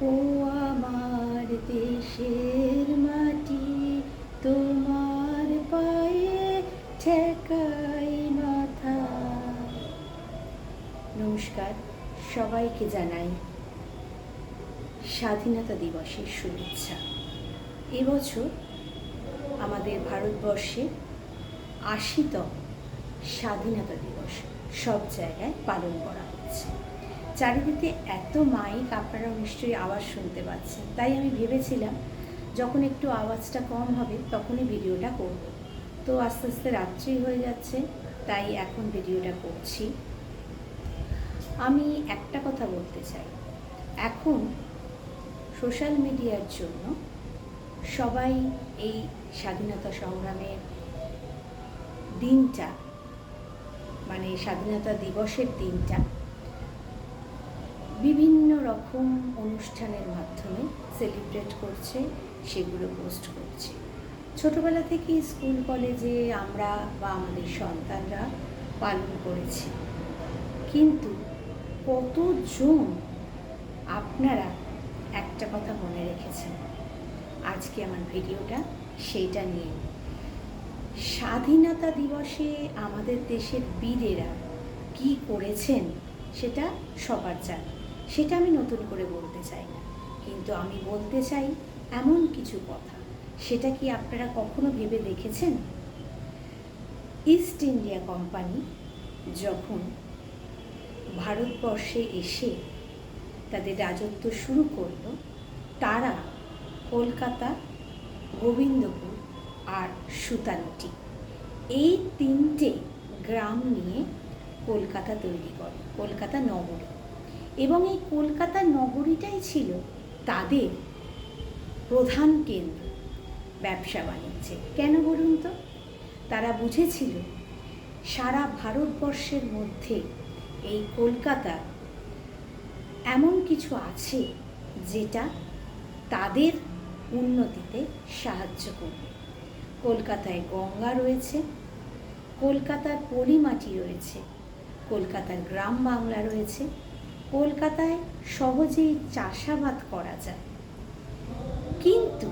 ও আমার দেশের মাটি, তোমার পায়ে ঠেকাই মাথা। নমস্কার, সবাইকে জানাই স্বাধীনতা দিবসের শুভেচ্ছা। এবছর আমাদের ভারতবর্ষে ৮০তম স্বাধীনতা দিবস সব জায়গায় পালন করা হচ্ছে। চারিদিকে এত মাইক, আপনারাও নিশ্চয়ই আওয়াজ শুনতে পাচ্ছেন। তাই আমি ভেবেছিলাম যখন একটু আওয়াজটা কম হবে তখনই ভিডিওটা করব। তো আস্তে আস্তে রাত্রি হয়ে যাচ্ছে, তাই এখন ভিডিওটা করছি। আমি একটা কথা বলতে চাই, এখন সোশ্যাল মিডিয়ার জন্য সবাই এই স্বাধীনতা সংগ্রামের দিনটা, মানে স্বাধীনতা দিবসের দিনটা বিভিন্ন রকম অনুষ্ঠানের মাধ্যমে সেলিব্রেট করছে, সেগুলো পোস্ট করছে। ছোটবেলা থেকে স্কুল কলেজে আমরা বা আমাদের সন্তানরা পালন করেছি, কিন্তু কতজন আপনারা একটা কথা মনে রেখেছেন? আজকে আমার ভিডিওটা সেইটা নিয়ে। স্বাধীনতা দিবসে আমাদের দেশের বীরেরা কি করেছেন সেটা সবার জানা, সেটা আমি নতুন করে বলতে চাই না, কিন্তু আমি বলতে চাই এমন কিছু কথা, সেটা কি আপনারা কখনো ভেবে দেখেছেন? ইস্ট ইন্ডিয়া কোম্পানি যখন ভারতবর্ষে এসে তাদের রাজত্ব শুরু করল, তারা কলকাতা, গোবিন্দপুর আর সুতানুটি, এই তিনটে গ্রাম নিয়ে কলকাতা তৈরি করে, কলকাতা নগরী। এবং এই কলকাতা নগরীটাই ছিল তাদের প্রধান কেন্দ্র ব্যবসা বাণিজ্যে। কেন বলুন তো? তারা বুঝেছিল সারা ভারতবর্ষের মধ্যে এই কলকাতা এমন কিছু আছে যেটা তাদের উন্নতিতে সাহায্য করবে। কলকাতায় গঙ্গা রয়েছে, কলকাতার পলিমাটি রয়েছে, কলকাতার গ্রাম বাংলা রয়েছে, কলকাতায় সহজেই চাষাবাদ করা যায়। কিন্তু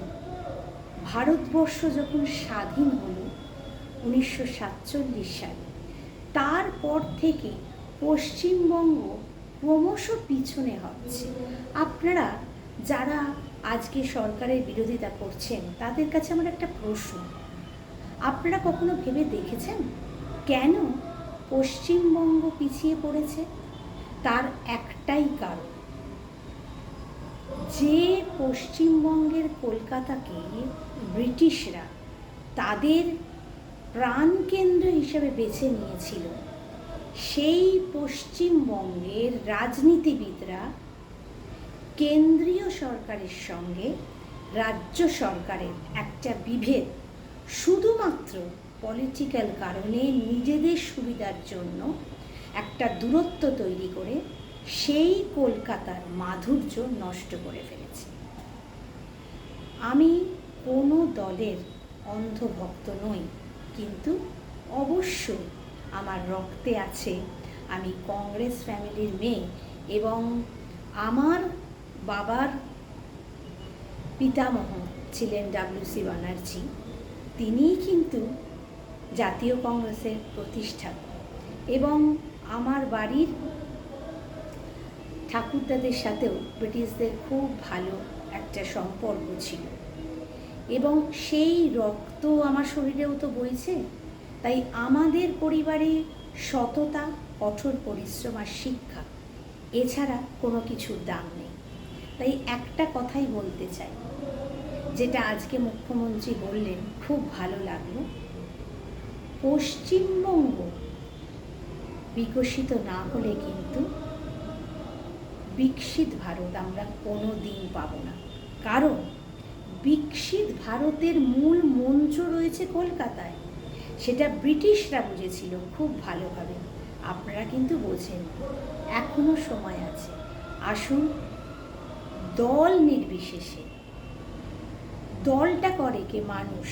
ভারতবর্ষ যখন স্বাধীন হলো 1947 সালে, তারপর থেকে পশ্চিমবঙ্গ ক্রমশ পিছনে হচ্ছে। আপনারা যারা আজকে সরকারের বিরোধিতা করছেন, তাদের কাছে আমার একটা প্রশ্ন, আপনারা কখনো ভেবে দেখেছেন কেন পশ্চিমবঙ্গ পিছিয়ে পড়েছে? তার একটাই কারণ, যে পশ্চিমবঙ্গের কলকাতাকে ব্রিটিশরা তাদের প্রাণকেন্দ্র হিসেবে বেছে নিয়েছিল, সেই পশ্চিমবঙ্গের রাজনীতিবিদরা কেন্দ্রীয় সরকারের সঙ্গে রাজ্য সরকারের একটা বিভেদ শুধুমাত্র পলিটিক্যাল কারণে, নিজেদের সুবিধার জন্য একটা দূরত্ব তৈরি করে সেই কলকাতার মাধুর্য নষ্ট করে ফেলেছে। আমি কোনো দলের অন্ধভক্ত নই, কিন্তু অবশ্যই আমার রক্তে আছে, আমি কংগ্রেস ফ্যামিলির মেয়ে, এবং আমার বাবার পিতামহ ছিলেন WC ব্যানার্জি। তিনিই কিন্তু জাতীয় কংগ্রেসের প্রতিষ্ঠাতা, এবং আমার বাড়ির ঠাকুরদাদের সাথেও ব্রিটিশদের খুব ভালো একটা সম্পর্ক ছিল, এবং সেই রক্ত আমার শরীরেও তো বইছে। তাই আমাদের পরিবারে সততা, কঠোর পরিশ্রম আর শিক্ষা এছাড়া কোনো কিছুর দাম নেই। তাই একটা কথাই বলতে চাই, যেটা আজকে মুখ্যমন্ত্রী বললেন, খুব ভালো লাগলো। পশ্চিমবঙ্গ বিকশিত না হলে কিন্তু বিকশিত ভারত আমরা কোনো দিন পাব না। কারণ বিকশিত ভারতের মূল মঞ্চ রয়েছে কলকাতায়, সেটা ব্রিটিশরা বুঝেছিল খুব ভালোভাবে। আপনারা কিন্তু বোঝেন, এখনো সময় আছে। আসুন, দল নির্বিশেষে, দলটা করে কে মানুষ,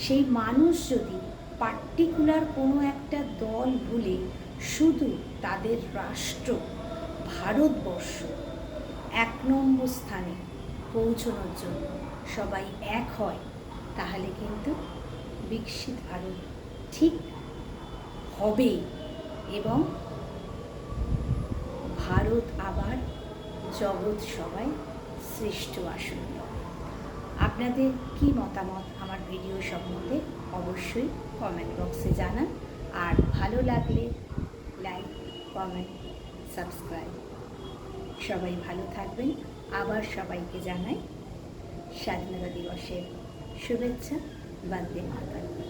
সেই মানুষ যদি পার্টিকুলার কোনো একটা দল ভুলে শুধু তাদের রাষ্ট্র ভারতবর্ষ 1 নম্বর স্থানে পৌঁছানোর জন্য সবাই এক হয়, তাহলে কিন্তু বিকশিত ভারত ঠিক হবে এবং ভারত আবার জগৎ সভায় শ্রেষ্ঠ আসন। আপনাদের কি মতামত আমার ভিডিও সম্বন্ধে অবশ্যই কমেন্ট বক্সে জানান। আর ভালো লাগলে লাইক, কমেন্ট, সাবস্ক্রাইব। সবাই ভালো থাকবেন। আবার সবাইকে জানাই স্বাধীনতা দিবসের শুভেচ্ছা। বন্দে মাতরম।